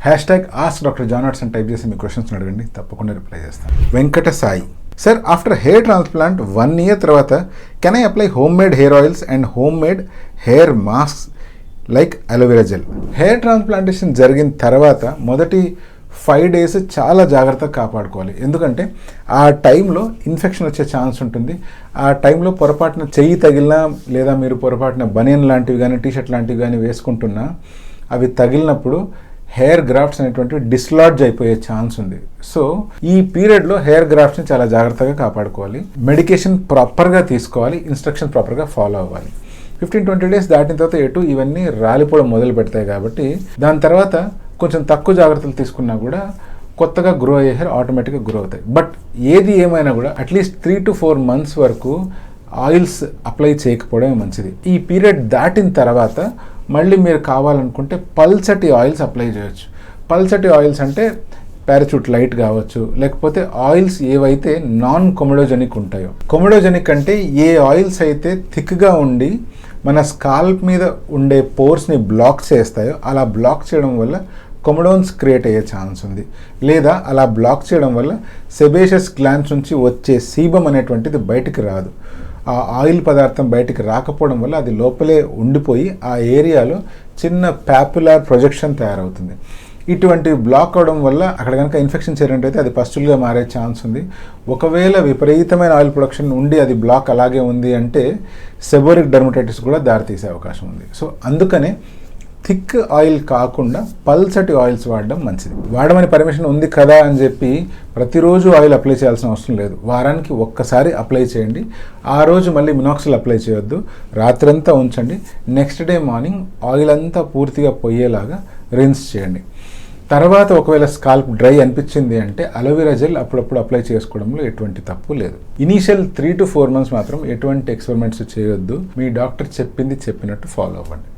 #AskDrJohnWatson type చేసి మీ questions అడగండి, తప్పకుండా రిప్లై చేస్తాను. Venkata Sai, sir after hair transplant 1 year తర్వాత can I apply home made hair oils and home made hair mask like aloe vera gel? Hair transplantation జరిగిన తర్వాత మొదటి 5 days చాలా జాగ్రత్తగా కాపాడుకోవాలి. ఎందుకంటే ఆ టైంలో ఇన్ఫెక్షన్ వచ్చే ఛాన్స్ ఉంటుంది. ఆ టైంలో పొరపాటున చెయ్యి తగిలినా లేదా మీరు పొరపాటున బనియన్ లాంటివి కానీ టీషర్ట్ లాంటివి కానీ వేసుకుంటున్నా అవి తగిలినప్పుడు హెయిర్ గ్రాఫ్ట్స్ అనేటువంటివి డిస్లాడ్జ్ అయిపోయే ఛాన్స్ ఉంది. సో ఈ పీరియడ్లో హెయిర్ గ్రాఫ్ట్స్ని చాలా జాగ్రత్తగా కాపాడుకోవాలి. మెడికేషన్ ప్రాపర్గా తీసుకోవాలి, ఇన్స్ట్రక్షన్ ప్రాపర్గా ఫాలో అవ్వాలి. 15-20 days దాటిన తర్వాత ఇవన్నీ రాలిపోవడం మొదలు పెడతాయి కాబట్టి దాని తర్వాత కొంచెం తక్కువ జాగ్రత్తలు తీసుకున్నా కూడా కొత్తగా గ్రో అయ్యే హెయిర్ ఆటోమేటిక్గా గ్రో అవుతాయి. బట్ ఏది ఏమైనా కూడా అట్లీస్ట్ 3 to 4 months వరకు ఆయిల్స్ అప్లై చేయకపోవడమే మంచిది. ఈ పీరియడ్ దాటిన తర్వాత మళ్ళీ మీరు కావాలనుకుంటే పల్చటి ఆయిల్స్ అప్లై చేయొచ్చు. పల్చటి ఆయిల్స్ అంటే పారాచూట్ లైట్ కావచ్చు, లేకపోతే ఆయిల్స్ ఏవైతే నాన్ కొమెడోజెనిక్ ఉంటాయో. కొమెడోజెనిక్ అంటే ఏ ఆయిల్స్ అయితే థిక్గా ఉండి మన స్కాల్ప్ మీద ఉండే పోర్స్ని బ్లాక్ చేస్తాయో అలా బ్లాక్ చేయడం వల్ల కొమెడోన్స్ క్రియేట్ అయ్యే ఛాన్స్ ఉంది. లేదా అలా బ్లాక్ చేయడం వల్ల సెబేషియస్ గ్లాండ్స్ నుంచి వచ్చే సీబమ్ అనేటువంటిది బయటికి రాదు. ఆ ఆయిల్ పదార్థం బయటికి రాకపోవడం వల్ల అది లోపలే ఉండిపోయి ఆ ఏరియాలో చిన్న ప్యాపులర్ ప్రొజెక్షన్ తయారవుతుంది. ఇటువంటి బ్లాక్ అవడం వల్ల అక్కడ కనుక ఇన్ఫెక్షన్ చేరినట్టయితే అది పస్టులుగా మారే ఛాన్స్ ఉంది. ఒకవేళ విపరీతమైన ఆయిల్ ప్రొడక్షన్ ఉండి అది బ్లాక్ అలాగే ఉంది అంటే సెబోరిక్ డర్మటైటిస్ కూడా దారితీసే అవకాశం ఉంది. సో అందుకనే థిక్ ఆయిల్ కాకుండా పల్చటి ఆయిల్స్ వాడడం మంచిది. వాడమని పర్మిషన్ ఉంది కదా అని చెప్పి ప్రతిరోజు ఆయిల్ అప్లై చేయాల్సిన అవసరం లేదు. వారానికి ఒక్కసారి అప్లై చేయండి. ఆ రోజు మళ్ళీ మినాక్సిల్ అప్లై చేయొద్దు. రాత్రంతా ఉంచండి. నెక్స్ట్ డే మార్నింగ్ ఆయిల్ అంతా పూర్తిగా పోయేలాగా రిన్స్ చేయండి. తర్వాత ఒకవేళ స్కాల్ప్ డ్రై అనిపించింది అంటే అలోవెరా జెల్ అప్పుడప్పుడు అప్లై చేసుకోవడంలో ఎటువంటి తప్పు లేదు. ఇనీషియల్ 3 to 4 months మాత్రం ఎటువంటి ఎక్స్పెరిమెంట్స్ చేయొద్దు. మీ డాక్టర్ చెప్పినట్టు ఫాలో అవ్వండి.